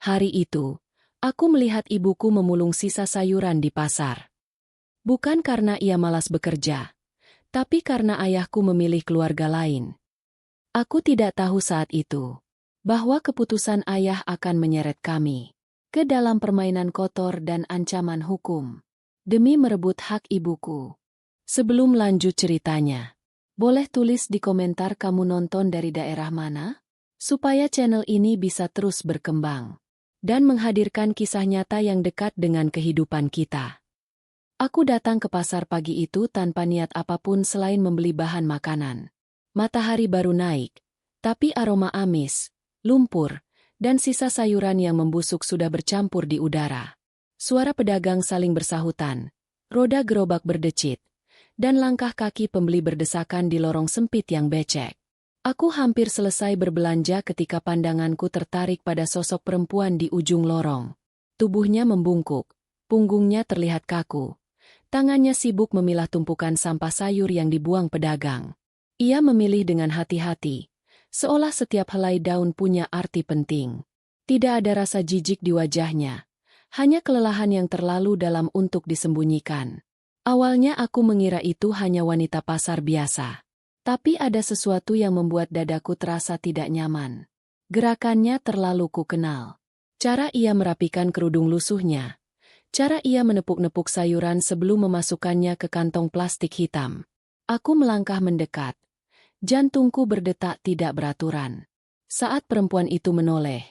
Hari itu, aku melihat ibuku memulung sisa sayuran di pasar. Bukan karena ia malas bekerja, tapi karena ayahku memilih keluarga lain. Aku tidak tahu saat itu bahwa keputusan ayah akan menyeret kami ke dalam permainan kotor dan ancaman hukum demi merebut hak ibuku. Sebelum lanjut ceritanya, boleh tulis di komentar kamu nonton dari daerah mana? Supaya channel ini bisa terus berkembang dan menghadirkan kisah nyata yang dekat dengan kehidupan kita. Aku datang ke pasar pagi itu tanpa niat apapun selain membeli bahan makanan. Matahari baru naik, tapi aroma amis, lumpur, dan sisa sayuran yang membusuk sudah bercampur di udara. Suara pedagang saling bersahutan, roda gerobak berdecit, dan langkah kaki pembeli berdesakan di lorong sempit yang becek. Aku hampir selesai berbelanja ketika pandanganku tertarik pada sosok perempuan di ujung lorong. Tubuhnya membungkuk, punggungnya terlihat kaku. Tangannya sibuk memilah tumpukan sampah sayur yang dibuang pedagang. Ia memilih dengan hati-hati, seolah setiap helai daun punya arti penting. Tidak ada rasa jijik di wajahnya, hanya kelelahan yang terlalu dalam untuk disembunyikan. Awalnya aku mengira itu hanya wanita pasar biasa. Tapi ada sesuatu yang membuat dadaku terasa tidak nyaman. Gerakannya terlalu kukenal. Cara ia merapikan kerudung lusuhnya. Cara ia menepuk-nepuk sayuran sebelum memasukkannya ke kantong plastik hitam. Aku melangkah mendekat. Jantungku berdetak tidak beraturan. Saat perempuan itu menoleh,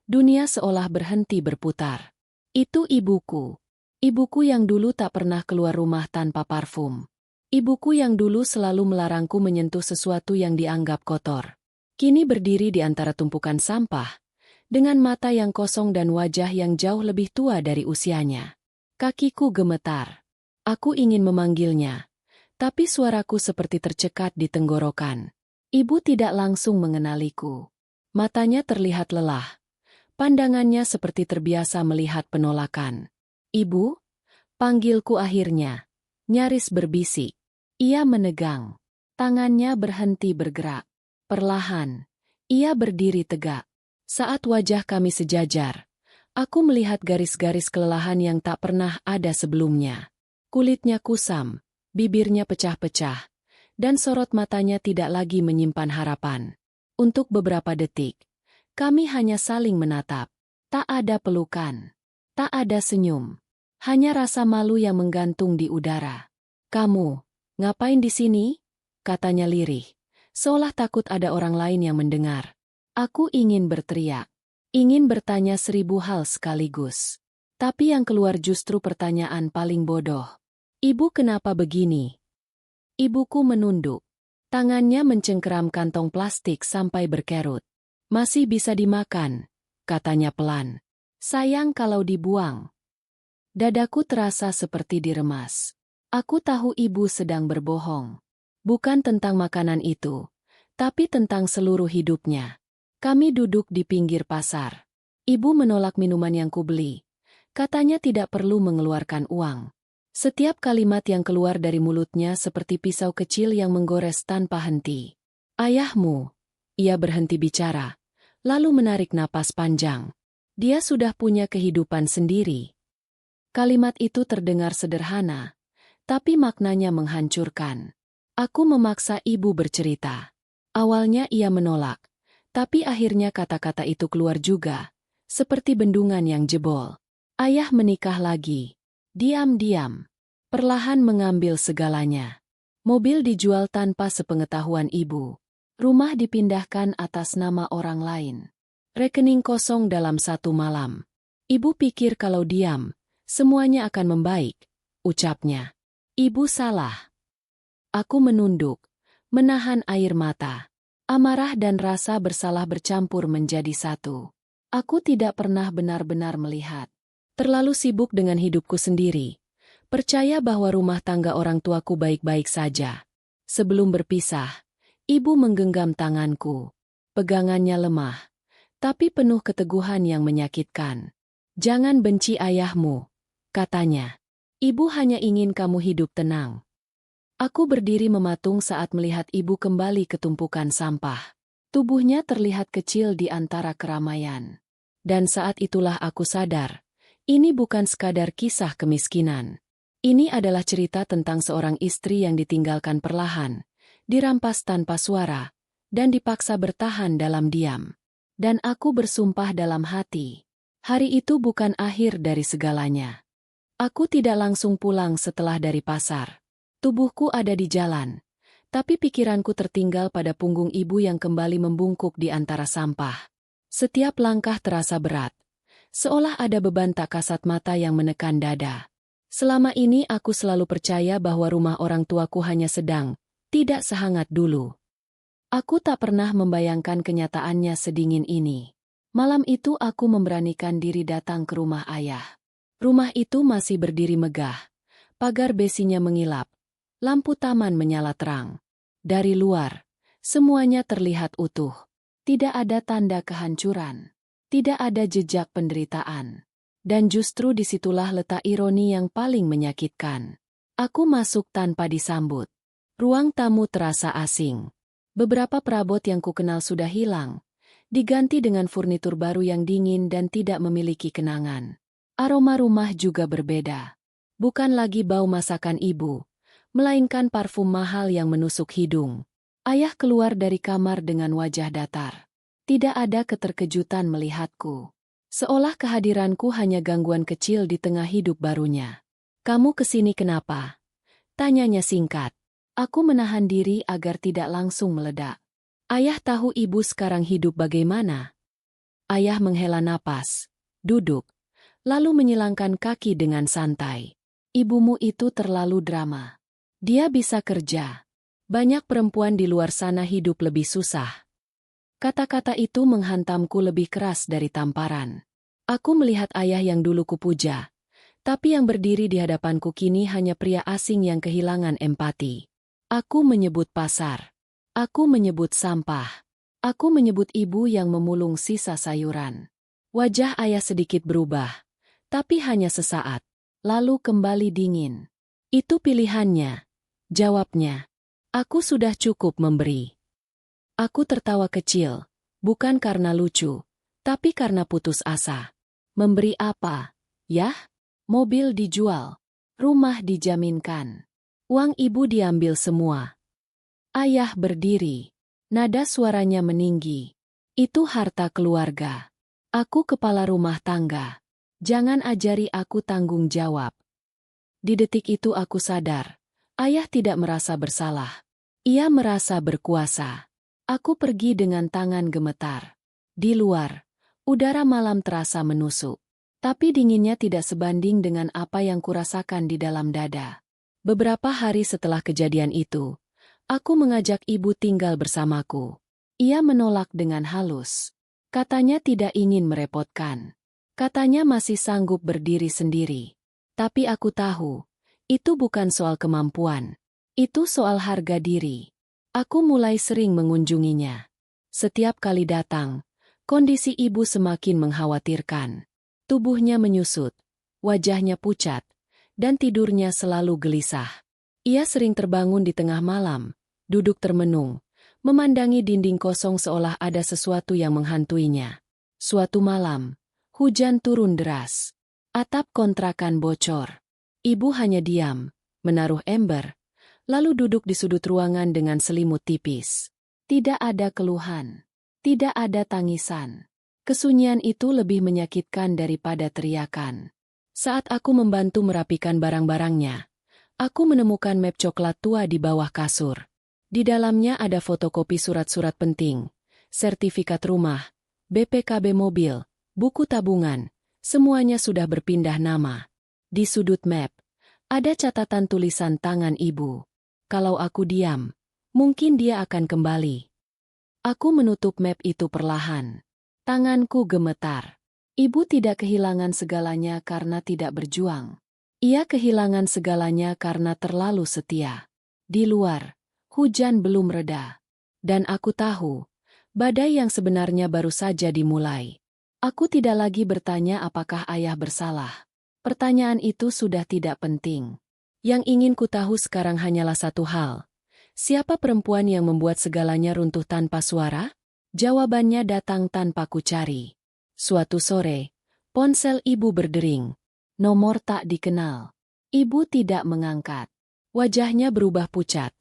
dunia seolah berhenti berputar. Itu ibuku. Ibuku yang dulu tak pernah keluar rumah tanpa parfum. Ibuku yang dulu selalu melarangku menyentuh sesuatu yang dianggap kotor. Kini berdiri di antara tumpukan sampah, dengan mata yang kosong dan wajah yang jauh lebih tua dari usianya. Kakiku gemetar. Aku ingin memanggilnya, tapi suaraku seperti tercekat di tenggorokan. Ibu tidak langsung mengenaliku. Matanya terlihat lelah. Pandangannya seperti terbiasa melihat penolakan. Ibu? Panggilku akhirnya. Nyaris berbisik. Ia menegang. Tangannya berhenti bergerak. Perlahan, ia berdiri tegak. Saat wajah kami sejajar, aku melihat garis-garis kelelahan yang tak pernah ada sebelumnya. Kulitnya kusam, bibirnya pecah-pecah, dan sorot matanya tidak lagi menyimpan harapan. Untuk beberapa detik, kami hanya saling menatap. Tak ada pelukan. Tak ada senyum. Hanya rasa malu yang menggantung di udara. "Kamu, ngapain di sini?" katanya lirih, seolah takut ada orang lain yang mendengar. Aku ingin berteriak. Ingin bertanya 1000 hal sekaligus. Tapi yang keluar justru pertanyaan paling bodoh. "Ibu kenapa begini?" Ibuku menunduk. Tangannya mencengkeram kantong plastik sampai berkerut. "Masih bisa dimakan," katanya pelan. "Sayang kalau dibuang." Dadaku terasa seperti diremas. Aku tahu ibu sedang berbohong. Bukan tentang makanan itu, tapi tentang seluruh hidupnya. Kami duduk di pinggir pasar. Ibu menolak minuman yang kubeli. Katanya tidak perlu mengeluarkan uang. Setiap kalimat yang keluar dari mulutnya seperti pisau kecil yang menggores tanpa henti. "Ayahmu." Ia berhenti bicara, lalu menarik napas panjang. Dia sudah punya kehidupan sendiri. Kalimat itu terdengar sederhana, tapi maknanya menghancurkan. Aku memaksa ibu bercerita. Awalnya ia menolak, tapi akhirnya kata-kata itu keluar juga, seperti bendungan yang jebol. Ayah menikah lagi. Diam-diam. Perlahan mengambil segalanya. Mobil dijual tanpa sepengetahuan ibu. Rumah dipindahkan atas nama orang lain. Rekening kosong dalam satu malam. Ibu pikir kalau diam, semuanya akan membaik, ucapnya. Ibu salah. Aku menunduk, menahan air mata. Amarah dan rasa bersalah bercampur menjadi satu. Aku tidak pernah benar-benar melihat. Terlalu sibuk dengan hidupku sendiri. Percaya bahwa rumah tangga orang tuaku baik-baik saja. Sebelum berpisah, ibu menggenggam tanganku. Pegangannya lemah, tapi penuh keteguhan yang menyakitkan. "Jangan benci ayahmu," katanya. "Ibu hanya ingin kamu hidup tenang." Aku berdiri mematung saat melihat ibu kembali ke tumpukan sampah. Tubuhnya terlihat kecil di antara keramaian. Dan saat itulah aku sadar, ini bukan sekadar kisah kemiskinan. Ini adalah cerita tentang seorang istri yang ditinggalkan perlahan, dirampas tanpa suara, dan dipaksa bertahan dalam diam. Dan aku bersumpah dalam hati, hari itu bukan akhir dari segalanya. Aku tidak langsung pulang setelah dari pasar. Tubuhku ada di jalan, tapi pikiranku tertinggal pada punggung ibu yang kembali membungkuk di antara sampah. Setiap langkah terasa berat, seolah ada beban tak kasat mata yang menekan dada. Selama ini aku selalu percaya bahwa rumah orang tuaku hanya sedang, tidak sehangat dulu. Aku tak pernah membayangkan kenyataannya sedingin ini. Malam itu aku memberanikan diri datang ke rumah ayah. Rumah itu masih berdiri megah. Pagar besinya mengilap. Lampu taman menyala terang. Dari luar, semuanya terlihat utuh. Tidak ada tanda kehancuran. Tidak ada jejak penderitaan. Dan justru disitulah letak ironi yang paling menyakitkan. Aku masuk tanpa disambut. Ruang tamu terasa asing. Beberapa perabot yang kukenal sudah hilang, diganti dengan furnitur baru yang dingin dan tidak memiliki kenangan. Aroma rumah juga berbeda. Bukan lagi bau masakan ibu, melainkan parfum mahal yang menusuk hidung. Ayah keluar dari kamar dengan wajah datar. Tidak ada keterkejutan melihatku. Seolah kehadiranku hanya gangguan kecil di tengah hidup barunya. "Kamu kesini kenapa?" tanyanya singkat. Aku menahan diri agar tidak langsung meledak. "Ayah tahu ibu sekarang hidup bagaimana?" Ayah menghela napas, duduk, lalu menyilangkan kaki dengan santai. "Ibumu itu terlalu drama. Dia bisa kerja. Banyak perempuan di luar sana hidup lebih susah." Kata-kata itu menghantamku lebih keras dari tamparan. Aku melihat ayah yang dulu kupuja, tapi yang berdiri di hadapanku kini hanya pria asing yang kehilangan empati. Aku menyebut pasar. Aku menyebut sampah. Aku menyebut ibu yang memulung sisa sayuran. Wajah ayah sedikit berubah, tapi hanya sesaat, lalu kembali dingin. "Itu pilihannya," jawabnya. "Aku sudah cukup memberi." Aku tertawa kecil, bukan karena lucu, tapi karena putus asa. Memberi apa? Yah? Mobil dijual, rumah dijaminkan. Uang ibu diambil semua. Ayah berdiri. Nada suaranya meninggi. "Itu harta keluarga. Aku kepala rumah tangga. Jangan ajari aku tanggung jawab." Di detik itu aku sadar. Ayah tidak merasa bersalah. Ia merasa berkuasa. Aku pergi dengan tangan gemetar. Di luar, udara malam terasa menusuk. Tapi dinginnya tidak sebanding dengan apa yang kurasakan di dalam dada. Beberapa hari setelah kejadian itu, aku mengajak ibu tinggal bersamaku. Ia menolak dengan halus. Katanya tidak ingin merepotkan. Katanya masih sanggup berdiri sendiri. Tapi aku tahu, itu bukan soal kemampuan. Itu soal harga diri. Aku mulai sering mengunjunginya. Setiap kali datang, kondisi ibu semakin mengkhawatirkan. Tubuhnya menyusut, wajahnya pucat, dan tidurnya selalu gelisah. Ia sering terbangun di tengah malam, duduk termenung, memandangi dinding kosong seolah ada sesuatu yang menghantuinya. Suatu malam, hujan turun deras. Atap kontrakan bocor. Ibu hanya diam, menaruh ember, lalu duduk di sudut ruangan dengan selimut tipis. Tidak ada keluhan, tidak ada tangisan. Kesunyian itu lebih menyakitkan daripada teriakan. Saat aku membantu merapikan barang-barangnya, aku menemukan map coklat tua di bawah kasur. Di dalamnya ada fotokopi surat-surat penting, sertifikat rumah, BPKB mobil, buku tabungan, semuanya sudah berpindah nama. Di sudut map, ada catatan tulisan tangan ibu. Kalau aku diam, mungkin dia akan kembali. Aku menutup map itu perlahan. Tanganku gemetar. Ibu tidak kehilangan segalanya karena tidak berjuang. Ia kehilangan segalanya karena terlalu setia. Di luar, hujan belum reda. Dan aku tahu, badai yang sebenarnya baru saja dimulai. Aku tidak lagi bertanya apakah ayah bersalah. Pertanyaan itu sudah tidak penting. Yang ingin ku tahu sekarang hanyalah satu hal. Siapa perempuan yang membuat segalanya runtuh tanpa suara? Jawabannya datang tanpa ku cari. Suatu sore, ponsel ibu berdering. Nomor tak dikenal. Ibu tidak mengangkat. Wajahnya berubah pucat.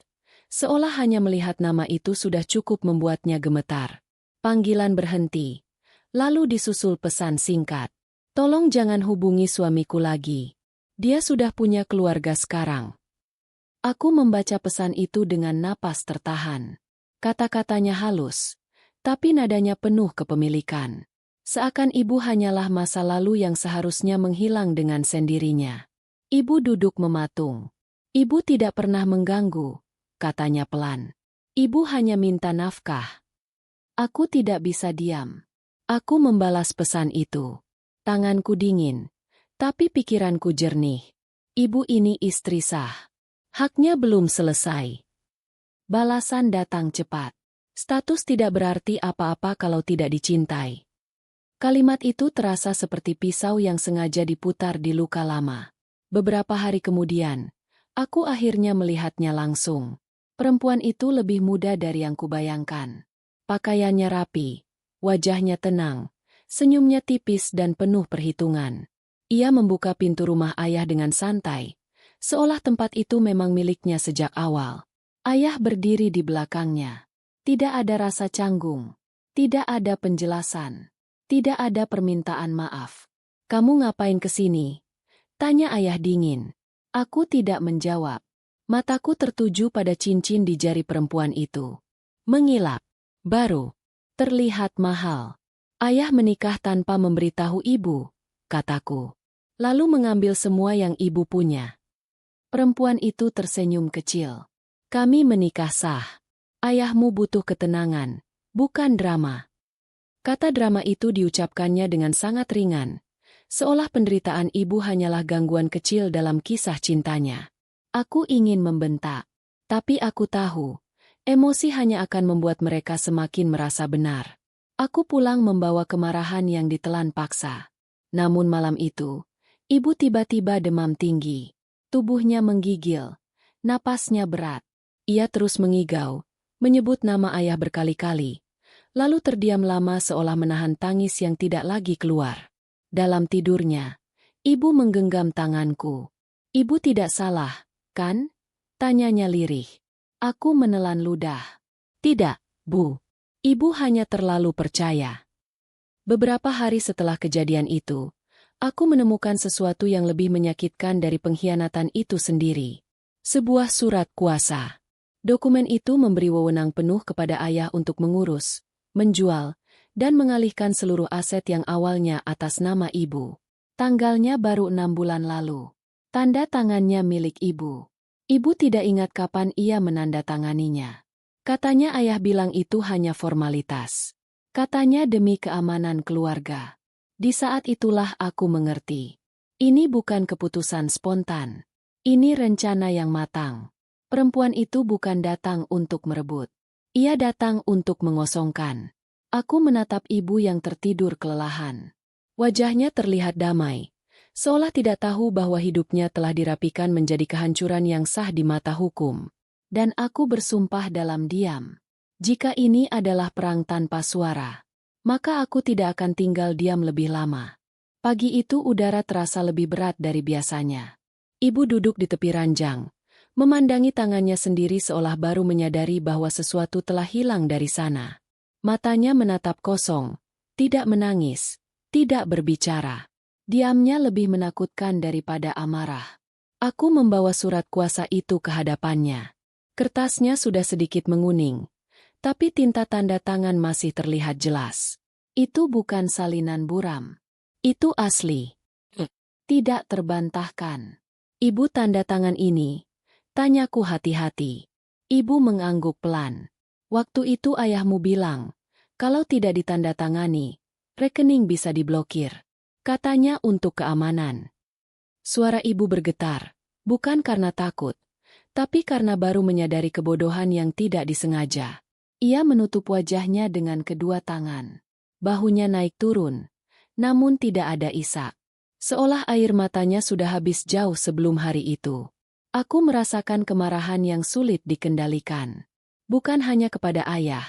Seolah hanya melihat nama itu sudah cukup membuatnya gemetar. Panggilan berhenti. Lalu disusul pesan singkat. Tolong jangan hubungi suamiku lagi. Dia sudah punya keluarga sekarang. Aku membaca pesan itu dengan napas tertahan. Kata-katanya halus, tapi nadanya penuh kepemilikan. Seakan ibu hanyalah masa lalu yang seharusnya menghilang dengan sendirinya. Ibu duduk mematung. Ibu tidak pernah mengganggu, katanya pelan. Ibu hanya minta nafkah. Aku tidak bisa diam. Aku membalas pesan itu. Tanganku dingin, tapi pikiranku jernih. Ibu ini istri sah. Haknya belum selesai. Balasan datang cepat. Status tidak berarti apa-apa kalau tidak dicintai. Kalimat itu terasa seperti pisau yang sengaja diputar di luka lama. Beberapa hari kemudian, aku akhirnya melihatnya langsung. Perempuan itu lebih muda dari yang kubayangkan. Pakaiannya rapi, wajahnya tenang, senyumnya tipis dan penuh perhitungan. Ia membuka pintu rumah ayah dengan santai, seolah tempat itu memang miliknya sejak awal. Ayah berdiri di belakangnya. Tidak ada rasa canggung, tidak ada penjelasan. Tidak ada permintaan maaf. Kamu ngapain kesini? Tanya ayah dingin. Aku tidak menjawab. Mataku tertuju pada cincin di jari perempuan itu. Mengilap. Baru. Terlihat mahal. Ayah menikah tanpa memberitahu ibu, kataku. Lalu mengambil semua yang ibu punya. Perempuan itu tersenyum kecil. Kami menikah sah. Ayahmu butuh ketenangan, bukan drama. Kata drama itu diucapkannya dengan sangat ringan, seolah penderitaan ibu hanyalah gangguan kecil dalam kisah cintanya. Aku ingin membentak, tapi aku tahu, emosi hanya akan membuat mereka semakin merasa benar. Aku pulang membawa kemarahan yang ditelan paksa. Namun malam itu, ibu tiba-tiba demam tinggi. Tubuhnya menggigil, napasnya berat. Ia terus mengigau, menyebut nama ayah berkali-kali. Lalu terdiam lama seolah menahan tangis yang tidak lagi keluar. Dalam tidurnya, ibu menggenggam tanganku. Ibu tidak salah, kan? Tanyanya lirih. Aku menelan ludah. Tidak, Bu. Ibu hanya terlalu percaya. Beberapa hari setelah kejadian itu, aku menemukan sesuatu yang lebih menyakitkan dari pengkhianatan itu sendiri. Sebuah surat kuasa. Dokumen itu memberi wewenang penuh kepada ayah untuk mengurus, menjual, dan mengalihkan seluruh aset yang awalnya atas nama ibu. Tanggalnya baru 6 bulan lalu. Tanda tangannya milik ibu. Ibu tidak ingat kapan ia menandatanganinya. Katanya ayah bilang itu hanya formalitas. Katanya demi keamanan keluarga. Di saat itulah aku mengerti. Ini bukan keputusan spontan. Ini rencana yang matang. Perempuan itu bukan datang untuk merebut. Ia datang untuk mengosongkan. Aku menatap ibu yang tertidur kelelahan. Wajahnya terlihat damai, seolah tidak tahu bahwa hidupnya telah dirapikan menjadi kehancuran yang sah di mata hukum. Dan aku bersumpah dalam diam. Jika ini adalah perang tanpa suara, maka aku tidak akan tinggal diam lebih lama. Pagi itu udara terasa lebih berat dari biasanya. Ibu duduk di tepi ranjang, memandangi tangannya sendiri seolah baru menyadari bahwa sesuatu telah hilang dari sana. Matanya menatap kosong, tidak menangis, tidak berbicara. Diamnya lebih menakutkan daripada amarah. Aku membawa surat kuasa itu ke hadapannya. Kertasnya sudah sedikit menguning, tapi tinta tanda tangan masih terlihat jelas. Itu bukan salinan buram. Itu asli. Tidak terbantahkan. Ibu tanda tangan ini? Tanyaku hati-hati. Ibu mengangguk pelan. Waktu itu ayahmu bilang, kalau tidak ditandatangani, rekening bisa diblokir. Katanya untuk keamanan. Suara ibu bergetar, bukan karena takut, tapi karena baru menyadari kebodohan yang tidak disengaja. Ia menutup wajahnya dengan kedua tangan. Bahunya naik turun, namun tidak ada isak. Seolah air matanya sudah habis jauh sebelum hari itu. Aku merasakan kemarahan yang sulit dikendalikan. Bukan hanya kepada ayah,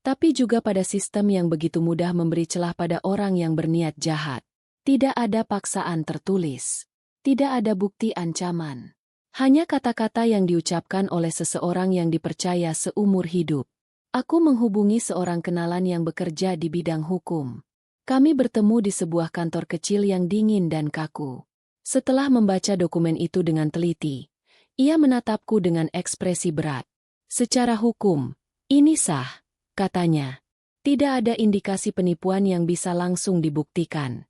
tapi juga pada sistem yang begitu mudah memberi celah pada orang yang berniat jahat. Tidak ada paksaan tertulis. Tidak ada bukti ancaman. Hanya kata-kata yang diucapkan oleh seseorang yang dipercaya seumur hidup. Aku menghubungi seorang kenalan yang bekerja di bidang hukum. Kami bertemu di sebuah kantor kecil yang dingin dan kaku. Setelah membaca dokumen itu dengan teliti, ia menatapku dengan ekspresi berat. Secara hukum, ini sah, katanya. Tidak ada indikasi penipuan yang bisa langsung dibuktikan.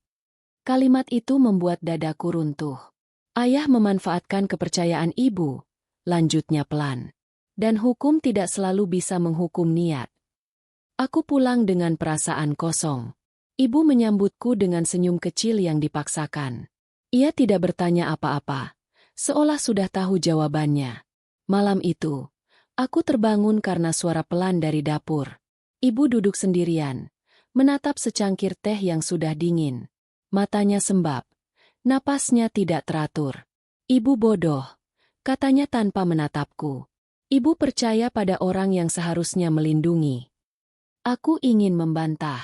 Kalimat itu membuat dadaku runtuh. Ayah memanfaatkan kepercayaan ibu, lanjutnya pelan. Dan hukum tidak selalu bisa menghukum niat. Aku pulang dengan perasaan kosong. Ibu menyambutku dengan senyum kecil yang dipaksakan. Ia tidak bertanya apa-apa, seolah sudah tahu jawabannya. Malam itu, aku terbangun karena suara pelan dari dapur. Ibu duduk sendirian, menatap secangkir teh yang sudah dingin. Matanya sembab. Napasnya tidak teratur. Ibu bodoh, katanya tanpa menatapku. Ibu percaya pada orang yang seharusnya melindungi. Aku ingin membantah.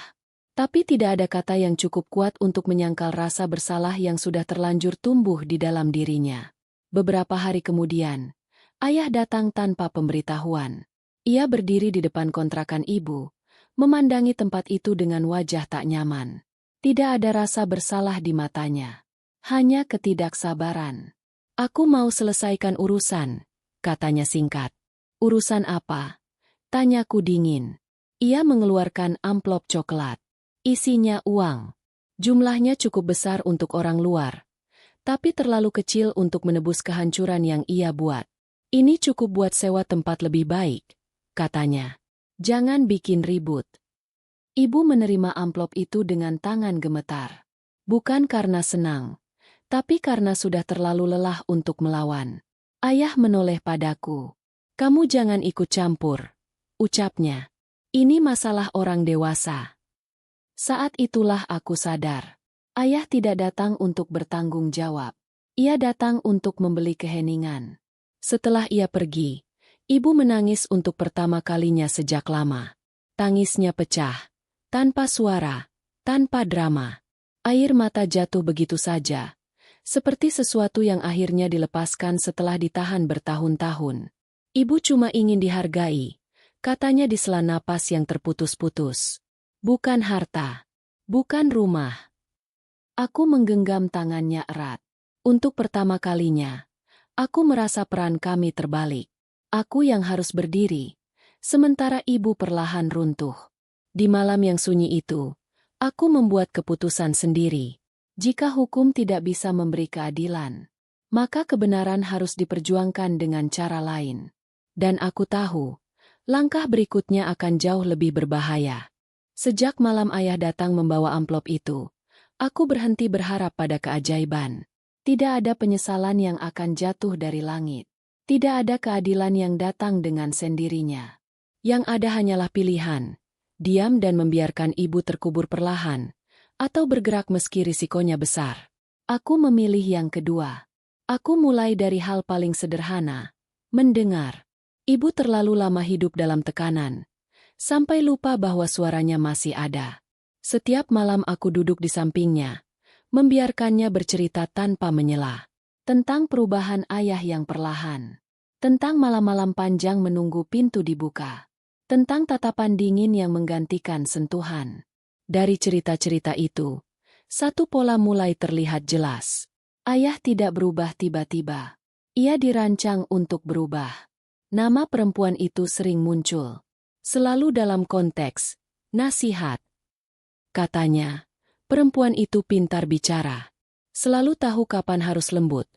Tapi tidak ada kata yang cukup kuat untuk menyangkal rasa bersalah yang sudah terlanjur tumbuh di dalam dirinya. Beberapa hari kemudian, ayah datang tanpa pemberitahuan. Ia berdiri di depan kontrakan ibu, memandangi tempat itu dengan wajah tak nyaman. Tidak ada rasa bersalah di matanya. Hanya ketidaksabaran. Aku mau selesaikan urusan, katanya singkat. Urusan apa? Tanyaku dingin. Ia mengeluarkan amplop coklat. Isinya uang. Jumlahnya cukup besar untuk orang luar, tapi terlalu kecil untuk menebus kehancuran yang ia buat. Ini cukup buat sewa tempat lebih baik, katanya. Jangan bikin ribut. Ibu menerima amplop itu dengan tangan gemetar. Bukan karena senang, tapi karena sudah terlalu lelah untuk melawan. Ayah menoleh padaku. Kamu jangan ikut campur, ucapnya. Ini masalah orang dewasa. Saat itulah aku sadar. Ayah tidak datang untuk bertanggung jawab. Ia datang untuk membeli keheningan. Setelah ia pergi, ibu menangis untuk pertama kalinya sejak lama. Tangisnya pecah, tanpa suara, tanpa drama. Air mata jatuh begitu saja, seperti sesuatu yang akhirnya dilepaskan setelah ditahan bertahun-tahun. Ibu cuma ingin dihargai, katanya di sela napas yang terputus-putus. Bukan harta, bukan rumah. Aku menggenggam tangannya erat. Untuk pertama kalinya, aku merasa peran kami terbalik. Aku yang harus berdiri, sementara ibu perlahan runtuh. Di malam yang sunyi itu, aku membuat keputusan sendiri. Jika hukum tidak bisa memberi keadilan, maka kebenaran harus diperjuangkan dengan cara lain. Dan aku tahu, langkah berikutnya akan jauh lebih berbahaya. Sejak malam ayah datang membawa amplop itu, aku berhenti berharap pada keajaiban. Tidak ada penyesalan yang akan jatuh dari langit. Tidak ada keadilan yang datang dengan sendirinya. Yang ada hanyalah pilihan, diam dan membiarkan ibu terkubur perlahan, atau bergerak meski risikonya besar. Aku memilih yang kedua. Aku mulai dari hal paling sederhana, mendengar. Ibu terlalu lama hidup dalam tekanan, sampai lupa bahwa suaranya masih ada. Setiap malam aku duduk di sampingnya, membiarkannya bercerita tanpa menyela. Tentang perubahan ayah yang perlahan. Tentang malam-malam panjang menunggu pintu dibuka. Tentang tatapan dingin yang menggantikan sentuhan. Dari cerita-cerita itu, satu pola mulai terlihat jelas. Ayah tidak berubah tiba-tiba. Ia dirancang untuk berubah. Nama perempuan itu sering muncul. Selalu dalam konteks nasihat. Katanya, perempuan itu pintar bicara. Selalu tahu kapan harus lembut,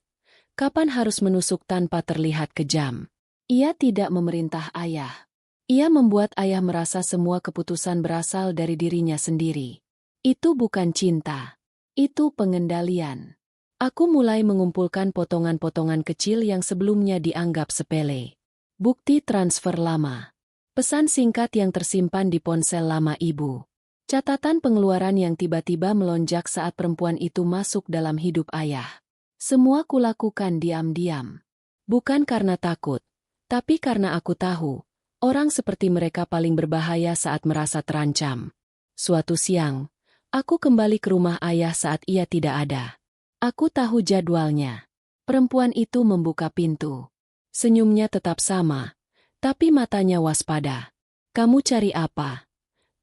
kapan harus menusuk tanpa terlihat kejam. Ia tidak memerintah ayah. Ia membuat ayah merasa semua keputusan berasal dari dirinya sendiri. Itu bukan cinta. Itu pengendalian. Aku mulai mengumpulkan potongan-potongan kecil yang sebelumnya dianggap sepele. Bukti transfer lama. Pesan singkat yang tersimpan di ponsel lama ibu. Catatan pengeluaran yang tiba-tiba melonjak saat perempuan itu masuk dalam hidup ayah. Semua kulakukan diam-diam. Bukan karena takut, tapi karena aku tahu, Orang seperti mereka paling berbahaya saat merasa terancam. Suatu siang, aku kembali ke rumah ayah saat ia tidak ada. Aku tahu jadwalnya. Perempuan itu membuka pintu. Senyumnya tetap sama, tapi matanya waspada. "Kamu cari apa?"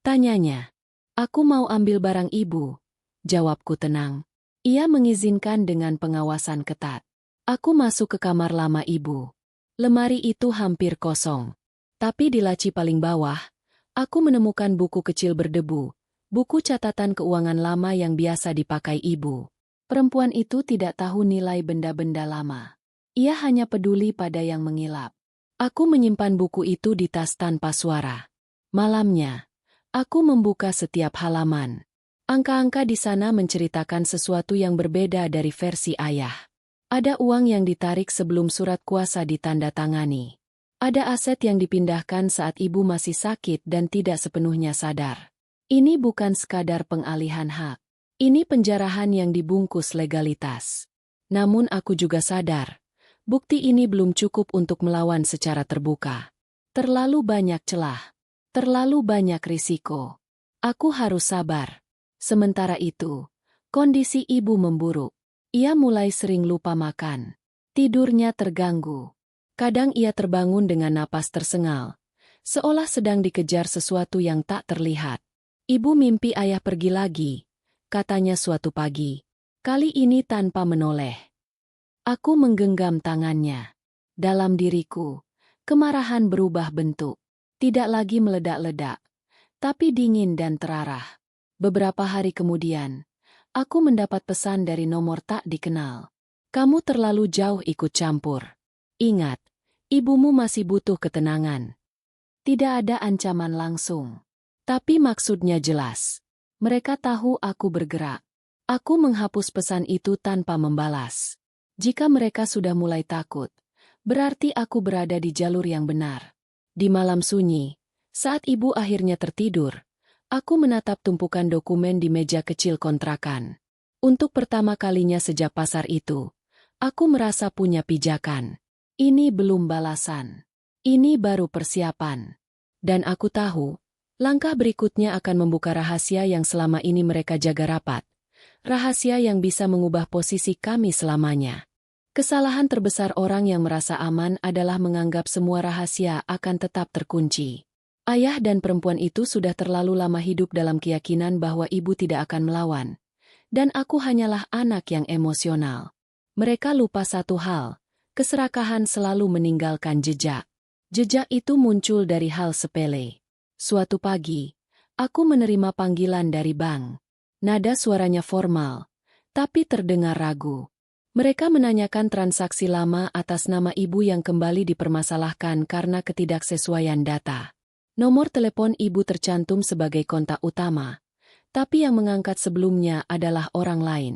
tanyanya. "Aku mau ambil barang ibu," jawabku tenang. Ia mengizinkan dengan pengawasan ketat. Aku masuk ke kamar lama ibu. Lemari itu hampir kosong. Tapi di laci paling bawah, aku menemukan buku kecil berdebu, buku catatan keuangan lama yang biasa dipakai ibu. Perempuan itu tidak tahu nilai benda-benda lama. Ia hanya peduli pada yang mengilap. Aku menyimpan buku itu di tas tanpa suara. Malamnya, aku membuka setiap halaman. Angka-angka di sana menceritakan sesuatu yang berbeda dari versi ayah. Ada uang yang ditarik sebelum surat kuasa ditandatangani. Ada aset yang dipindahkan saat ibu masih sakit dan tidak sepenuhnya sadar. Ini bukan sekadar pengalihan hak. Ini penjarahan yang dibungkus legalitas. Namun aku juga sadar, bukti ini belum cukup untuk melawan secara terbuka. Terlalu banyak celah. Terlalu banyak risiko. Aku harus sabar. Sementara itu, kondisi ibu memburuk. Ia mulai sering lupa makan. Tidurnya terganggu. Kadang ia terbangun dengan napas tersengal, seolah sedang dikejar sesuatu yang tak terlihat. Ibu mimpi ayah pergi lagi, katanya suatu pagi. Kali ini tanpa menoleh. Aku menggenggam tangannya. Dalam diriku, kemarahan berubah bentuk. Tidak lagi meledak-ledak, tapi dingin dan terarah. Beberapa hari kemudian, aku mendapat pesan dari nomor tak dikenal. "Kamu terlalu jauh ikut campur. Ingat, ibumu masih butuh ketenangan." Tidak ada ancaman langsung. Tapi maksudnya jelas. Mereka tahu aku bergerak. Aku menghapus pesan itu tanpa membalas. Jika mereka sudah mulai takut, berarti aku berada di jalur yang benar. Di malam sunyi, saat ibu akhirnya tertidur, aku menatap tumpukan dokumen di meja kecil kontrakan. Untuk pertama kalinya sejak pasar itu, aku merasa punya pijakan. Ini belum balasan. Ini baru persiapan. Dan aku tahu, langkah berikutnya akan membuka rahasia yang selama ini mereka jaga rapat. Rahasia yang bisa mengubah posisi kami selamanya. Kesalahan terbesar orang yang merasa aman adalah menganggap semua rahasia akan tetap terkunci. Ayah dan perempuan itu sudah terlalu lama hidup dalam keyakinan bahwa ibu tidak akan melawan. Dan aku hanyalah anak yang emosional. Mereka lupa satu hal, keserakahan selalu meninggalkan jejak. Jejak itu muncul dari hal sepele. Suatu pagi, aku menerima panggilan dari bank. Nada suaranya formal, tapi terdengar ragu. Mereka menanyakan transaksi lama atas nama ibu yang kembali dipermasalahkan karena ketidaksesuaian data. Nomor telepon ibu tercantum sebagai kontak utama, tapi yang mengangkat sebelumnya adalah orang lain.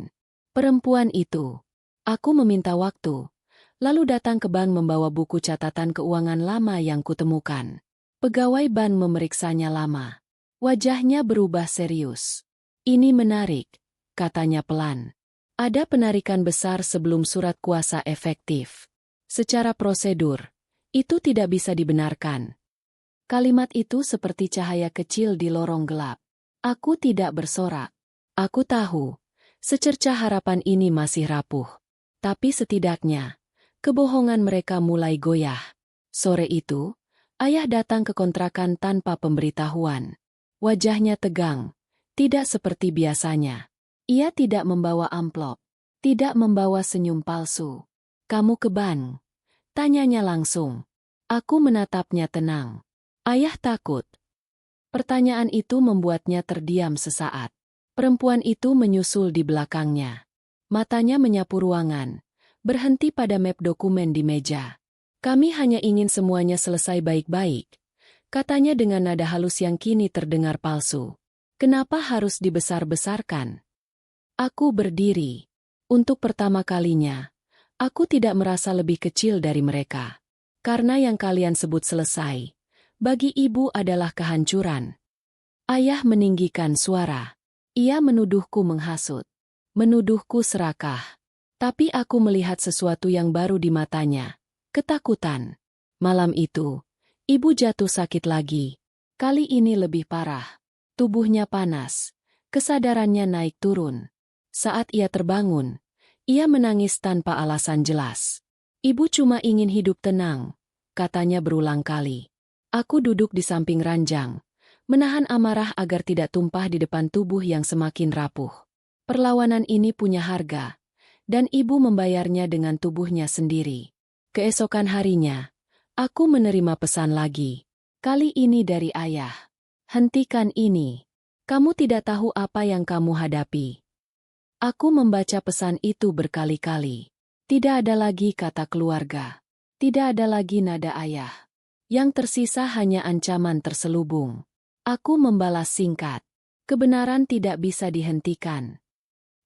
Perempuan itu. Aku meminta waktu, lalu datang ke bank membawa buku catatan keuangan lama yang kutemukan. Pegawai bank memeriksanya lama. Wajahnya berubah serius. "Ini menarik," katanya pelan. "Ada penarikan besar sebelum surat kuasa efektif. Secara prosedur, itu tidak bisa dibenarkan." Kalimat itu seperti cahaya kecil di lorong gelap. Aku tidak bersorak. Aku tahu, secercah harapan ini masih rapuh. Tapi setidaknya, kebohongan mereka mulai goyah. Sore itu, ayah datang ke kontrakan tanpa pemberitahuan. Wajahnya tegang, tidak seperti biasanya. Ia tidak membawa amplop, tidak membawa senyum palsu. "Kamu ke bank?" tanyanya langsung. Aku menatapnya tenang. Ayah takut. Pertanyaan itu membuatnya terdiam sesaat. Perempuan itu menyusul di belakangnya. Matanya menyapu ruangan, berhenti pada map dokumen di meja. "Kami hanya ingin semuanya selesai baik-baik," katanya dengan nada halus yang kini terdengar palsu. "Kenapa harus dibesar-besarkan?" Aku berdiri. Untuk pertama kalinya, aku tidak merasa lebih kecil dari mereka. Karena yang kalian sebut selesai, bagi ibu adalah kehancuran. Ayah meninggikan suara. Ia menuduhku menghasut. Menuduhku serakah. Tapi aku melihat sesuatu yang baru di matanya. Ketakutan. Malam itu, Ibu jatuh sakit lagi. Kali ini lebih parah. Tubuhnya panas. Kesadarannya naik turun. Saat ia terbangun, ia menangis tanpa alasan jelas. Ibu cuma ingin hidup tenang, katanya berulang kali. Aku duduk di samping ranjang, menahan amarah agar tidak tumpah di depan tubuh yang semakin rapuh. Perlawanan ini punya harga, dan ibu membayarnya dengan tubuhnya sendiri. Keesokan harinya, aku menerima pesan lagi. Kali ini dari ayah. Hentikan ini. Kamu tidak tahu apa yang kamu hadapi. Aku membaca pesan itu berkali-kali. Tidak ada lagi kata keluarga. Tidak ada lagi nada ayah. Yang tersisa hanya ancaman terselubung. Aku membalas singkat. Kebenaran tidak bisa dihentikan.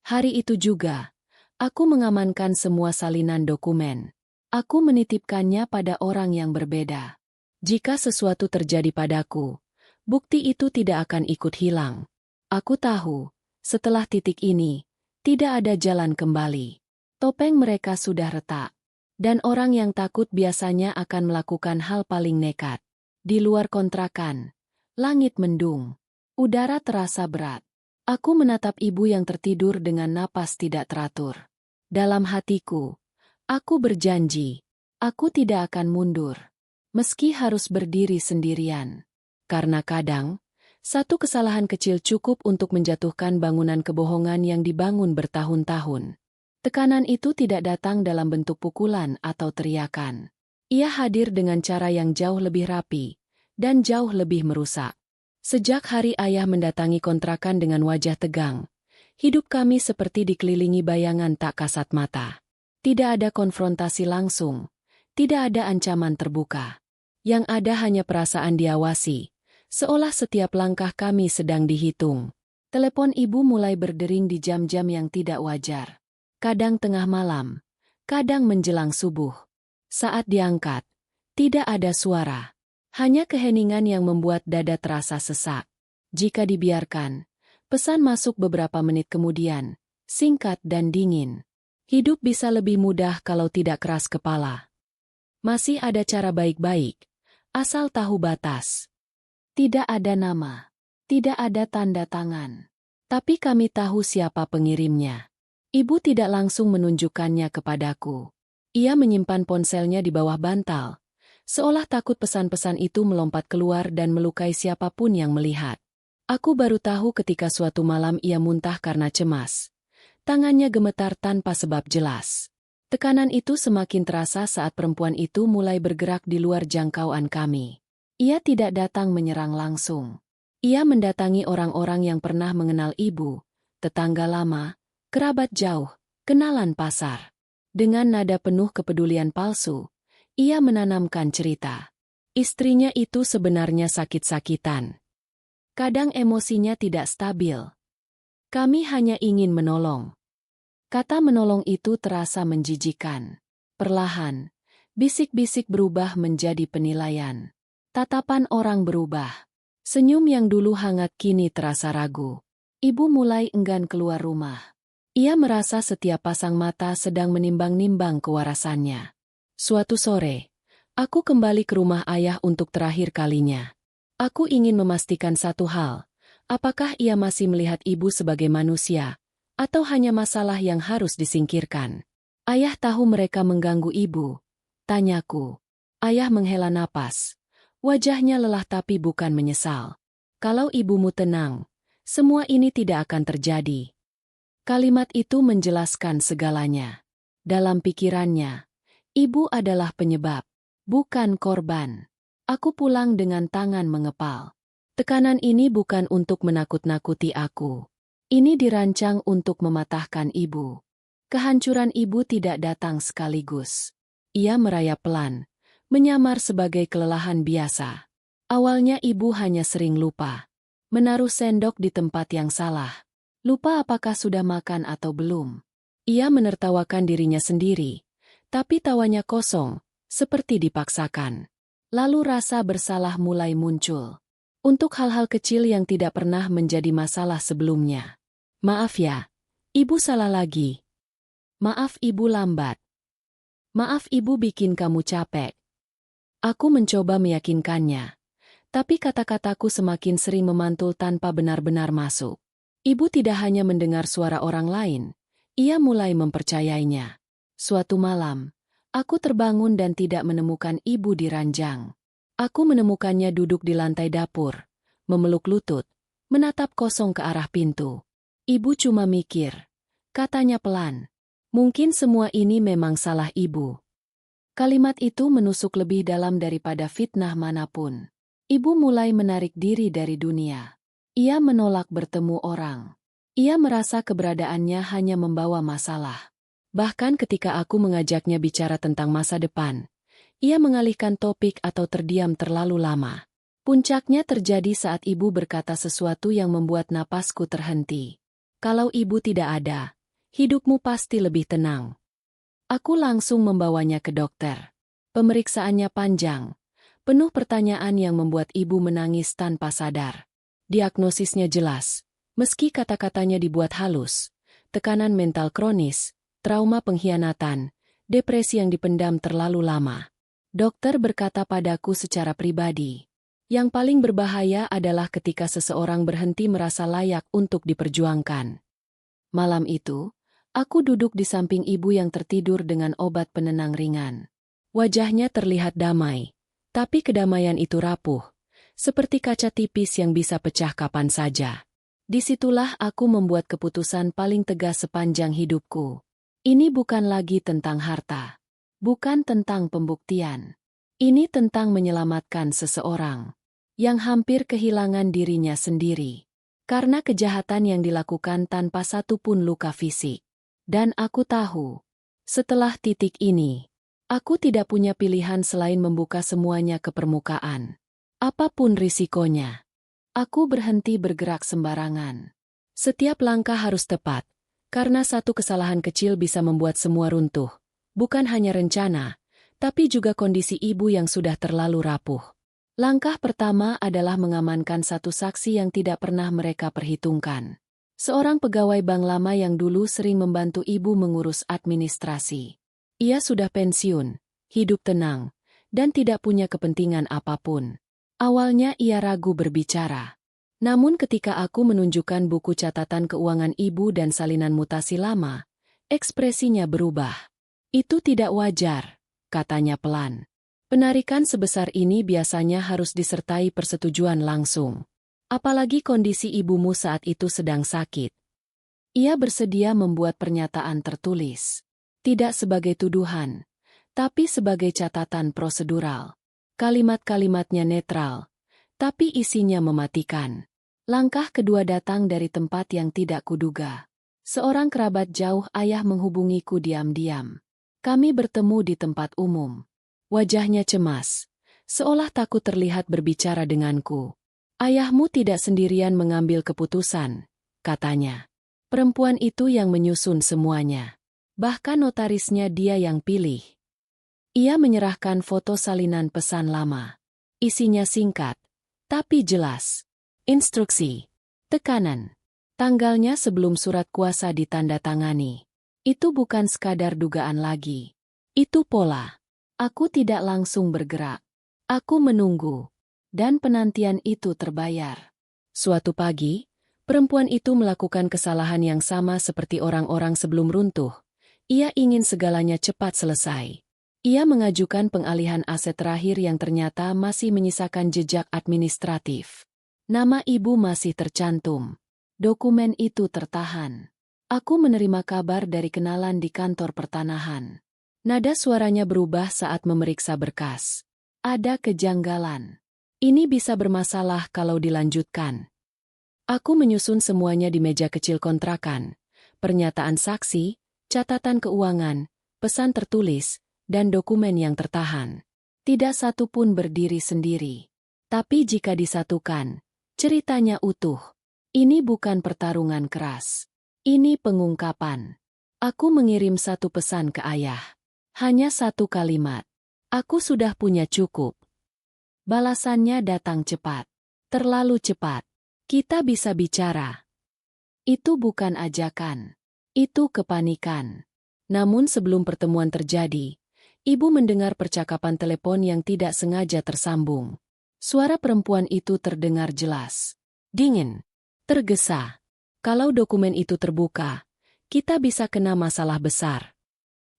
Hari itu juga, aku mengamankan semua salinan dokumen. Aku menitipkannya pada orang yang berbeda. Jika sesuatu terjadi padaku, bukti itu tidak akan ikut hilang. Aku tahu, setelah titik ini, tidak ada jalan kembali. Topeng mereka sudah retak. Dan orang yang takut biasanya akan melakukan hal paling nekat. Di luar kontrakan, langit mendung. Udara terasa berat. Aku menatap ibu yang tertidur dengan napas tidak teratur. Dalam hatiku, aku berjanji, aku tidak akan mundur. Meski harus berdiri sendirian. Karena kadang, satu kesalahan kecil cukup untuk menjatuhkan bangunan kebohongan yang dibangun bertahun-tahun. Tekanan itu tidak datang dalam bentuk pukulan atau teriakan. Ia hadir dengan cara yang jauh lebih rapi dan jauh lebih merusak. Sejak hari ayah mendatangi kontrakan dengan wajah tegang, hidup kami seperti dikelilingi bayangan tak kasat mata. Tidak ada konfrontasi langsung, tidak ada ancaman terbuka. Yang ada hanya perasaan diawasi, seolah setiap langkah kami sedang dihitung. Telepon ibu mulai berdering di jam-jam yang tidak wajar. Kadang tengah malam, kadang menjelang subuh. Saat diangkat, tidak ada suara. Hanya keheningan yang membuat dada terasa sesak. Jika dibiarkan, pesan masuk beberapa menit kemudian, singkat dan dingin. Hidup bisa lebih mudah kalau tidak keras kepala. Masih ada cara baik-baik, asal tahu batas. Tidak ada nama, tidak ada tanda tangan. Tapi kami tahu siapa pengirimnya. Ibu tidak langsung menunjukkannya kepadaku. Ia menyimpan ponselnya di bawah bantal, seolah takut pesan-pesan itu melompat keluar dan melukai siapapun yang melihat. Aku baru tahu ketika suatu malam ia muntah karena cemas. Tangannya gemetar tanpa sebab jelas. Tekanan itu semakin terasa saat perempuan itu mulai bergerak di luar jangkauan kami. Ia tidak datang menyerang langsung. Ia mendatangi orang-orang yang pernah mengenal ibu, tetangga lama, kerabat jauh, kenalan pasar. Dengan nada penuh kepedulian palsu, ia menanamkan cerita. Istrinya itu sebenarnya sakit-sakitan. Kadang emosinya tidak stabil. Kami hanya ingin menolong. Kata menolong itu terasa menjijikan. Perlahan, bisik-bisik berubah menjadi penilaian. Tatapan orang berubah. Senyum yang dulu hangat kini terasa ragu. Ibu mulai enggan keluar rumah. Ia merasa setiap pasang mata sedang menimbang-nimbang kewarasannya. Suatu sore, aku kembali ke rumah ayah untuk terakhir kalinya. Aku ingin memastikan satu hal, apakah ia masih melihat ibu sebagai manusia, atau hanya masalah yang harus disingkirkan. Ayah tahu mereka mengganggu ibu, tanyaku. Ayah menghela napas. Wajahnya lelah tapi bukan menyesal. Kalau ibumu tenang, semua ini tidak akan terjadi. Kalimat itu menjelaskan segalanya. Dalam pikirannya, ibu adalah penyebab, bukan korban. Aku pulang dengan tangan mengepal. Tekanan ini bukan untuk menakut-nakuti aku. Ini dirancang untuk mematahkan ibu. Kehancuran ibu tidak datang sekaligus. Ia merayap pelan, menyamar sebagai kelelahan biasa. Awalnya ibu hanya sering lupa. Menaruh sendok di tempat yang salah. Lupa apakah sudah makan atau belum. Ia menertawakan dirinya sendiri, tapi tawanya kosong, seperti dipaksakan. Lalu rasa bersalah mulai muncul. Untuk hal-hal kecil yang tidak pernah menjadi masalah sebelumnya. Maaf ya, ibu salah lagi. Maaf ibu lambat. Maaf ibu bikin kamu capek. Aku mencoba meyakinkannya, tapi kata-kataku semakin sering memantul tanpa benar-benar masuk. Ibu tidak hanya mendengar suara orang lain, ia mulai mempercayainya. Suatu malam, aku terbangun dan tidak menemukan ibu di ranjang. Aku menemukannya duduk di lantai dapur, memeluk lutut, menatap kosong ke arah pintu. Ibu cuma mikir, katanya pelan. Mungkin semua ini memang salah ibu. Kalimat itu menusuk lebih dalam daripada fitnah manapun. Ibu mulai menarik diri dari dunia. Ia menolak bertemu orang. Ia merasa keberadaannya hanya membawa masalah. Bahkan ketika aku mengajaknya bicara tentang masa depan, ia mengalihkan topik atau terdiam terlalu lama. Puncaknya terjadi saat ibu berkata sesuatu yang membuat napasku terhenti. Kalau ibu tidak ada, hidupmu pasti lebih tenang. Aku langsung membawanya ke dokter. Pemeriksaannya panjang, penuh pertanyaan yang membuat ibu menangis tanpa sadar. Diagnosisnya jelas, meski kata-katanya dibuat halus. Tekanan mental kronis, trauma pengkhianatan, depresi yang dipendam terlalu lama. Dokter berkata padaku secara pribadi, yang paling berbahaya adalah ketika seseorang berhenti merasa layak untuk diperjuangkan. Malam itu, aku duduk di samping ibu yang tertidur dengan obat penenang ringan. Wajahnya terlihat damai, tapi kedamaian itu rapuh, seperti kaca tipis yang bisa pecah kapan saja. Disitulah aku membuat keputusan paling tegas sepanjang hidupku. Ini bukan lagi tentang harta, bukan tentang pembuktian. Ini tentang menyelamatkan seseorang yang hampir kehilangan dirinya sendiri karena kejahatan yang dilakukan tanpa satu pun luka fisik. Dan aku tahu, setelah titik ini, aku tidak punya pilihan selain membuka semuanya ke permukaan. Apapun risikonya, aku berhenti bergerak sembarangan. Setiap langkah harus tepat, karena satu kesalahan kecil bisa membuat semua runtuh. Bukan hanya rencana, tapi juga kondisi ibu yang sudah terlalu rapuh. Langkah pertama adalah mengamankan satu saksi yang tidak pernah mereka perhitungkan. Seorang pegawai bank lama yang dulu sering membantu ibu mengurus administrasi. Ia sudah pensiun, hidup tenang, dan tidak punya kepentingan apapun. Awalnya ia ragu berbicara. Namun ketika aku menunjukkan buku catatan keuangan ibu dan salinan mutasi lama, ekspresinya berubah. Itu tidak wajar, katanya pelan. Penarikan sebesar ini biasanya harus disertai persetujuan langsung. Apalagi kondisi ibumu saat itu sedang sakit. Ia bersedia membuat pernyataan tertulis. Tidak sebagai tuduhan, tapi sebagai catatan prosedural. Kalimat-kalimatnya netral, tapi isinya mematikan. Langkah kedua datang dari tempat yang tidak kuduga. Seorang kerabat jauh ayah menghubungiku diam-diam. Kami bertemu di tempat umum. Wajahnya cemas, seolah takut terlihat berbicara denganku. Ayahmu tidak sendirian mengambil keputusan, katanya. Perempuan itu yang menyusun semuanya. Bahkan notarisnya dia yang pilih. Ia menyerahkan foto salinan pesan lama. Isinya singkat, tapi jelas. Instruksi, tekanan, tanggalnya sebelum surat kuasa ditandatangani. Itu bukan sekadar dugaan lagi. Itu pola. Aku tidak langsung bergerak. Aku menunggu. Dan penantian itu terbayar. Suatu pagi, perempuan itu melakukan kesalahan yang sama seperti orang-orang sebelum runtuh. Ia ingin segalanya cepat selesai. Ia mengajukan pengalihan aset terakhir yang ternyata masih menyisakan jejak administratif. Nama ibu masih tercantum. Dokumen itu tertahan. Aku menerima kabar dari kenalan di kantor pertanahan. Nada suaranya berubah saat memeriksa berkas. Ada kejanggalan. Ini bisa bermasalah kalau dilanjutkan. Aku menyusun semuanya di meja kecil kontrakan. Pernyataan saksi, catatan keuangan, pesan tertulis, dan dokumen yang tertahan. Tidak satu pun berdiri sendiri. Tapi jika disatukan, ceritanya utuh. Ini bukan pertarungan keras. Ini pengungkapan. Aku mengirim satu pesan ke ayah. Hanya satu kalimat. Aku sudah punya cukup. Balasannya datang cepat. Terlalu cepat. Kita bisa bicara. Itu bukan ajakan. Itu kepanikan. Namun sebelum pertemuan terjadi, Ibu mendengar percakapan telepon yang tidak sengaja tersambung. Suara perempuan itu terdengar jelas. Dingin. Tergesa. Kalau dokumen itu terbuka, kita bisa kena masalah besar.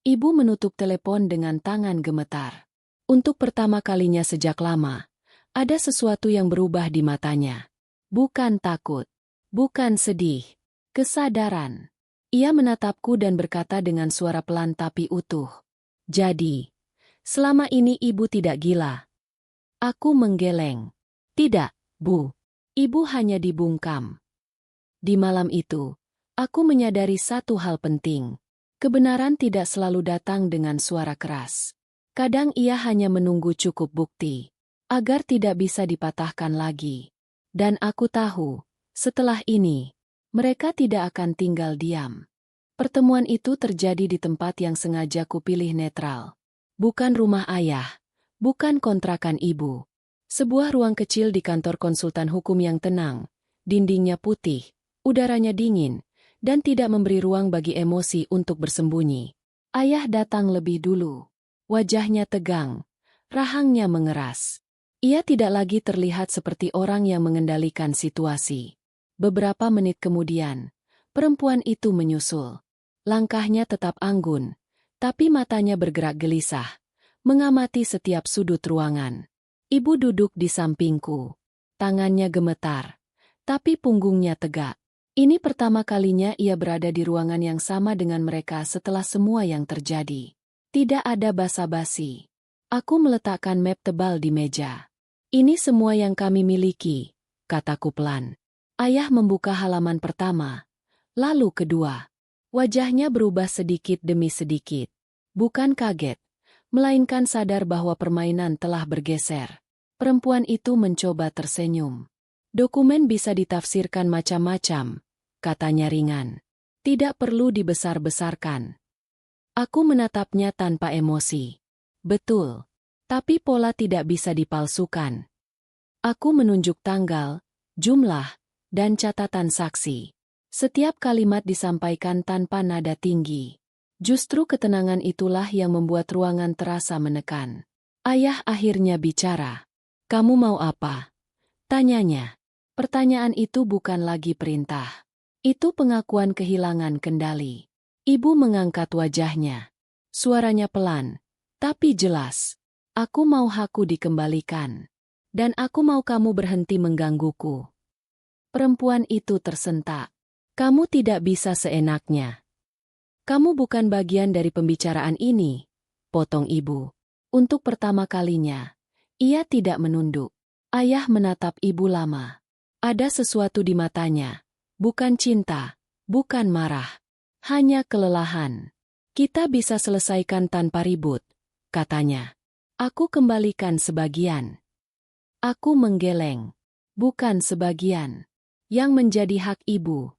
Ibu menutup telepon dengan tangan gemetar. Untuk pertama kalinya sejak lama, ada sesuatu yang berubah di matanya. Bukan takut. Bukan sedih. Kesadaran. Ia menatapku dan berkata dengan suara pelan tapi utuh. Jadi, selama ini ibu tidak gila. Aku menggeleng. Tidak, Bu. Ibu hanya dibungkam. Di malam itu, aku menyadari satu hal penting. Kebenaran tidak selalu datang dengan suara keras. Kadang ia hanya menunggu cukup bukti, agar tidak bisa dipatahkan lagi. Dan aku tahu, setelah ini, mereka tidak akan tinggal diam. Pertemuan itu terjadi di tempat yang sengaja kupilih netral. Bukan rumah ayah, bukan kontrakan ibu. Sebuah ruang kecil di kantor konsultan hukum yang tenang, dindingnya putih, udaranya dingin, dan tidak memberi ruang bagi emosi untuk bersembunyi. Ayah datang lebih dulu. Wajahnya tegang, rahangnya mengeras. Ia tidak lagi terlihat seperti orang yang mengendalikan situasi. Beberapa menit kemudian, perempuan itu menyusul. Langkahnya tetap anggun, tapi matanya bergerak gelisah, mengamati setiap sudut ruangan. Ibu duduk di sampingku. Tangannya gemetar, tapi punggungnya tegak. Ini pertama kalinya ia berada di ruangan yang sama dengan mereka setelah semua yang terjadi. Tidak ada basa-basi. Aku meletakkan map tebal di meja. Ini semua yang kami miliki, kataku pelan. Ayah membuka halaman pertama, lalu kedua. Wajahnya berubah sedikit demi sedikit. Bukan kaget, melainkan sadar bahwa permainan telah bergeser. Perempuan itu mencoba tersenyum. Dokumen bisa ditafsirkan macam-macam, katanya ringan. Tidak perlu dibesar-besarkan. Aku menatapnya tanpa emosi. Betul, tapi pola tidak bisa dipalsukan. Aku menunjuk tanggal, jumlah, dan catatan saksi. Setiap kalimat disampaikan tanpa nada tinggi. Justru ketenangan itulah yang membuat ruangan terasa menekan. Ayah akhirnya bicara. Kamu mau apa? Tanyanya. Pertanyaan itu bukan lagi perintah. Itu pengakuan kehilangan kendali. Ibu mengangkat wajahnya. Suaranya pelan, tapi jelas. Aku mau hakku dikembalikan. Dan aku mau kamu berhenti menggangguku. Perempuan itu tersentak. Kamu tidak bisa seenaknya. Kamu bukan bagian dari pembicaraan ini, potong ibu. Untuk pertama kalinya, ia tidak menunduk. Ayah menatap ibu lama. Ada sesuatu di matanya. Bukan cinta, bukan marah. Hanya kelelahan. Kita bisa selesaikan tanpa ribut, katanya. Aku kembalikan sebagian. Aku menggeleng. Bukan sebagian. Yang menjadi hak ibu.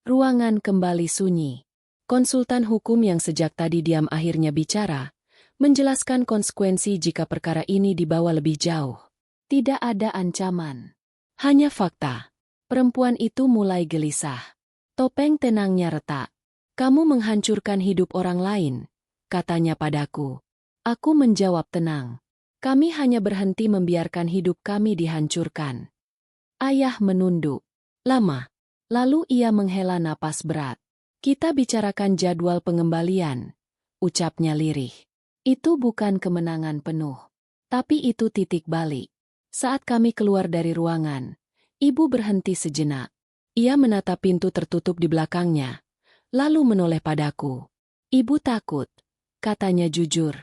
Ruangan kembali sunyi. Konsultan hukum yang sejak tadi diam akhirnya bicara, menjelaskan konsekuensi jika perkara ini dibawa lebih jauh. Tidak ada ancaman. Hanya fakta. Perempuan itu mulai gelisah. Topeng tenangnya retak. Kamu menghancurkan hidup orang lain, katanya padaku. Aku menjawab tenang. Kami hanya berhenti membiarkan hidup kami dihancurkan. Ayah menunduk. Lama. Lalu ia menghela napas berat. Kita bicarakan jadwal pengembalian, ucapnya lirih. Itu bukan kemenangan penuh. Tapi itu titik balik. Saat kami keluar dari ruangan, ibu berhenti sejenak. Ia menatap pintu tertutup di belakangnya. Lalu menoleh padaku. Ibu takut, katanya jujur.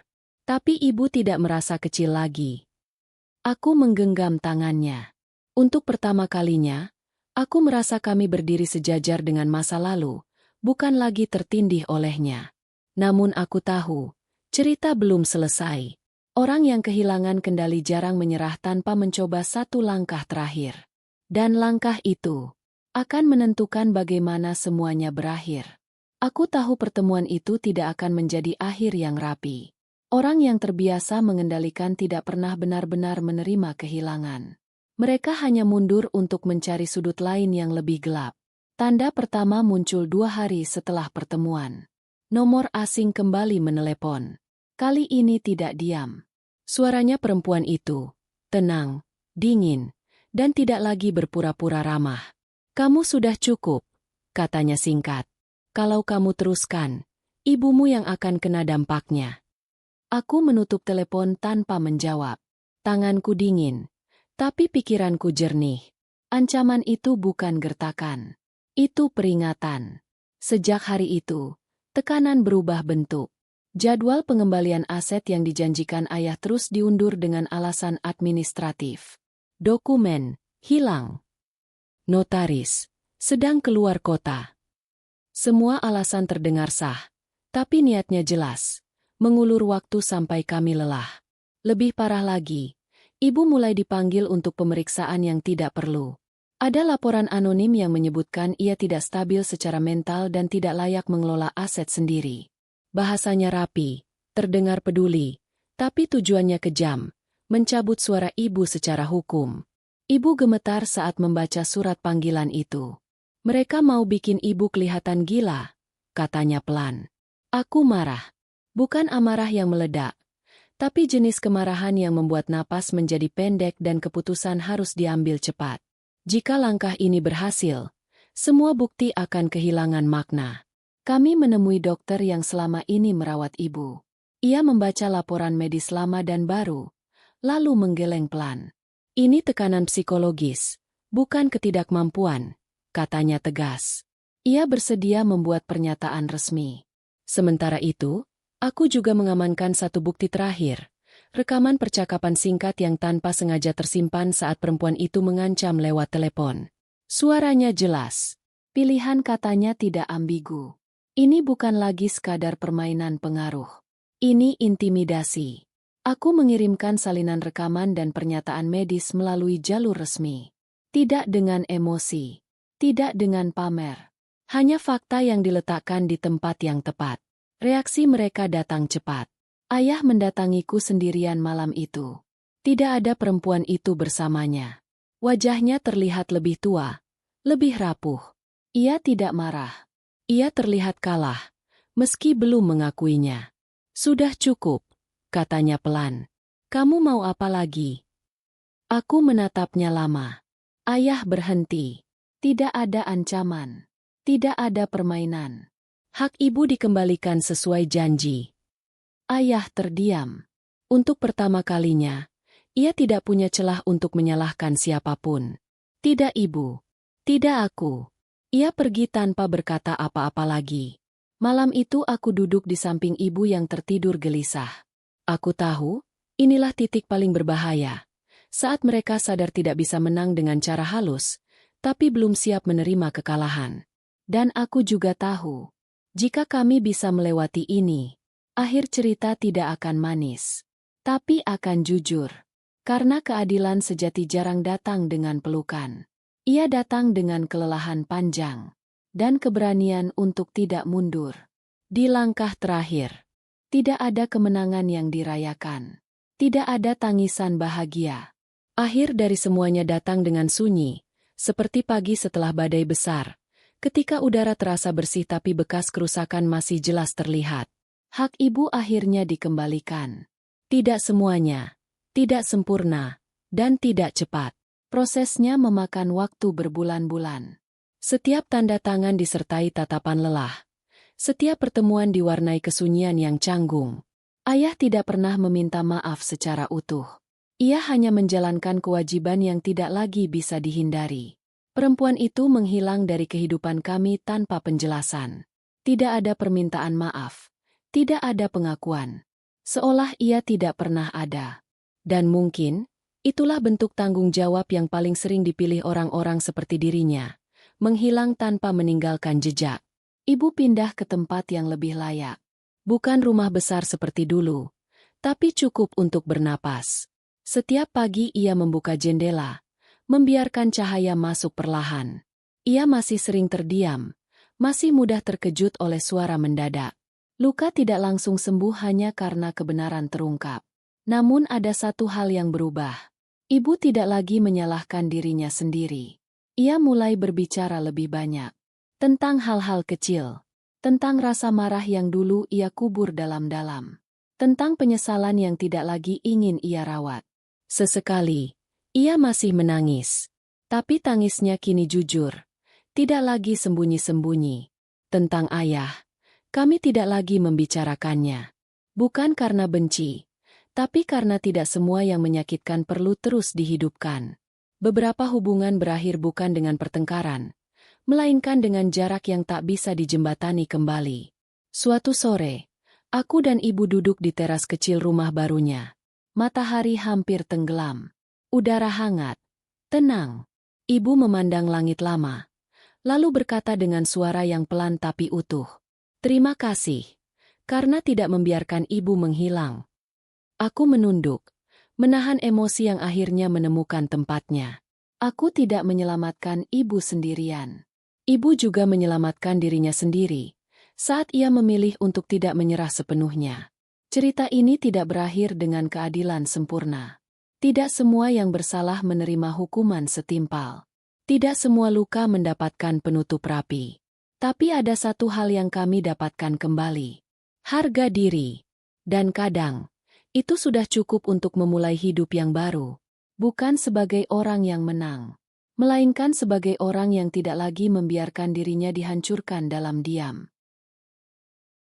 Tapi ibu tidak merasa kecil lagi. Aku menggenggam tangannya. Untuk pertama kalinya, aku merasa kami berdiri sejajar dengan masa lalu, bukan lagi tertindih olehnya. Namun aku tahu, cerita belum selesai. Orang yang kehilangan kendali jarang menyerah tanpa mencoba satu langkah terakhir. Dan langkah itu akan menentukan bagaimana semuanya berakhir. Aku tahu pertemuan itu tidak akan menjadi akhir yang rapi. Orang yang terbiasa mengendalikan tidak pernah benar-benar menerima kehilangan. Mereka hanya mundur untuk mencari sudut lain yang lebih gelap. Tanda pertama muncul 2 hari setelah pertemuan. Nomor asing kembali menelepon. Kali ini tidak diam. Suaranya perempuan itu, tenang, dingin, dan tidak lagi berpura-pura ramah. "Kamu sudah cukup," katanya singkat. "Kalau kamu teruskan, ibumu yang akan kena dampaknya." Aku menutup telepon tanpa menjawab. Tanganku dingin, tapi pikiranku jernih. Ancaman itu bukan gertakan. Itu peringatan. Sejak hari itu, tekanan berubah bentuk. Jadwal pengembalian aset yang dijanjikan ayah terus diundur dengan alasan administratif. Dokumen hilang. Notaris sedang keluar kota. Semua alasan terdengar sah, tapi niatnya jelas. Mengulur waktu sampai kami lelah. Lebih parah lagi, ibu mulai dipanggil untuk pemeriksaan yang tidak perlu. Ada laporan anonim yang menyebutkan ia tidak stabil secara mental dan tidak layak mengelola aset sendiri. Bahasanya rapi, terdengar peduli, tapi tujuannya kejam, mencabut suara ibu secara hukum. Ibu gemetar saat membaca surat panggilan itu. "Mereka mau bikin ibu kelihatan gila," katanya pelan. Aku marah. Bukan amarah yang meledak, tapi jenis kemarahan yang membuat napas menjadi pendek dan keputusan harus diambil cepat. Jika langkah ini berhasil, semua bukti akan kehilangan makna. Kami menemui dokter yang selama ini merawat ibu. Ia membaca laporan medis lama dan baru, lalu menggeleng pelan. "Ini tekanan psikologis, bukan ketidakmampuan," katanya tegas. Ia bersedia membuat pernyataan resmi. Sementara itu, aku juga mengamankan satu bukti terakhir, rekaman percakapan singkat yang tanpa sengaja tersimpan saat perempuan itu mengancam lewat telepon. Suaranya jelas. Pilihan katanya tidak ambigu. Ini bukan lagi sekadar permainan pengaruh. Ini intimidasi. Aku mengirimkan salinan rekaman dan pernyataan medis melalui jalur resmi. Tidak dengan emosi. Tidak dengan pamer. Hanya fakta yang diletakkan di tempat yang tepat. Reaksi mereka datang cepat. Ayah mendatangiku sendirian malam itu. Tidak ada perempuan itu bersamanya. Wajahnya terlihat lebih tua, lebih rapuh. Ia tidak marah. Ia terlihat kalah, meski belum mengakuinya. "Sudah cukup," katanya pelan. "Kamu mau apa lagi?" Aku menatapnya lama. Ayah berhenti. Tidak ada ancaman. Tidak ada permainan. Hak ibu dikembalikan sesuai janji. Ayah terdiam. Untuk pertama kalinya, ia tidak punya celah untuk menyalahkan siapapun. Tidak ibu. Tidak aku. Ia pergi tanpa berkata apa-apa lagi. Malam itu aku duduk di samping ibu yang tertidur gelisah. Aku tahu, inilah titik paling berbahaya. Saat mereka sadar tidak bisa menang dengan cara halus, tapi belum siap menerima kekalahan. Dan aku juga tahu, jika kami bisa melewati ini, akhir cerita tidak akan manis, tapi akan jujur. Karena keadilan sejati jarang datang dengan pelukan. Ia datang dengan kelelahan panjang dan keberanian untuk tidak mundur. Di langkah terakhir, tidak ada kemenangan yang dirayakan. Tidak ada tangisan bahagia. Akhir dari semuanya datang dengan sunyi, seperti pagi setelah badai besar. Ketika udara terasa bersih tapi bekas kerusakan masih jelas terlihat. Hak ibu akhirnya dikembalikan. Tidak semuanya, tidak sempurna, dan tidak cepat. Prosesnya memakan waktu berbulan-bulan. Setiap tanda tangan disertai tatapan lelah. Setiap pertemuan diwarnai kesunyian yang canggung. Ayah tidak pernah meminta maaf secara utuh. Ia hanya menjalankan kewajiban yang tidak lagi bisa dihindari. Perempuan itu menghilang dari kehidupan kami tanpa penjelasan. Tidak ada permintaan maaf. Tidak ada pengakuan. Seolah ia tidak pernah ada. Dan mungkin, itulah bentuk tanggung jawab yang paling sering dipilih orang-orang seperti dirinya. Menghilang tanpa meninggalkan jejak. Ibu pindah ke tempat yang lebih layak. Bukan rumah besar seperti dulu, tapi cukup untuk bernapas. Setiap pagi ia membuka jendela, membiarkan cahaya masuk perlahan. Ia masih sering terdiam, masih mudah terkejut oleh suara mendadak. Luka tidak langsung sembuh hanya karena kebenaran terungkap. Namun ada satu hal yang berubah. Ibu tidak lagi menyalahkan dirinya sendiri. Ia mulai berbicara lebih banyak. Tentang hal-hal kecil. Tentang rasa marah yang dulu ia kubur dalam-dalam. tentang penyesalan yang tidak lagi ingin ia rawat. Sesekali, ia masih menangis. Tapi tangisnya kini jujur, tidak lagi sembunyi-sembunyi. Tentang ayah, kami tidak lagi membicarakannya. Bukan karena benci, tapi karena tidak semua yang menyakitkan perlu terus dihidupkan. Beberapa hubungan berakhir bukan dengan pertengkaran, melainkan dengan jarak yang tak bisa dijembatani kembali. Suatu sore, aku dan ibu duduk di teras kecil rumah barunya. Matahari hampir tenggelam. Udara hangat, tenang. Ibu memandang langit lama, lalu berkata dengan suara yang pelan tapi utuh, "Terima kasih, karena tidak membiarkan ibu menghilang." Aku menunduk, menahan emosi yang akhirnya menemukan tempatnya. Aku tidak menyelamatkan ibu sendirian. Ibu juga menyelamatkan dirinya sendiri, saat ia memilih untuk tidak menyerah sepenuhnya. Cerita ini tidak berakhir dengan keadilan sempurna. Tidak semua yang bersalah menerima hukuman setimpal. Tidak semua luka mendapatkan penutup rapi. Tapi ada satu hal yang kami dapatkan kembali. Harga diri. Dan kadang, itu sudah cukup untuk memulai hidup yang baru. Bukan sebagai orang yang menang, melainkan sebagai orang yang tidak lagi membiarkan dirinya dihancurkan dalam diam.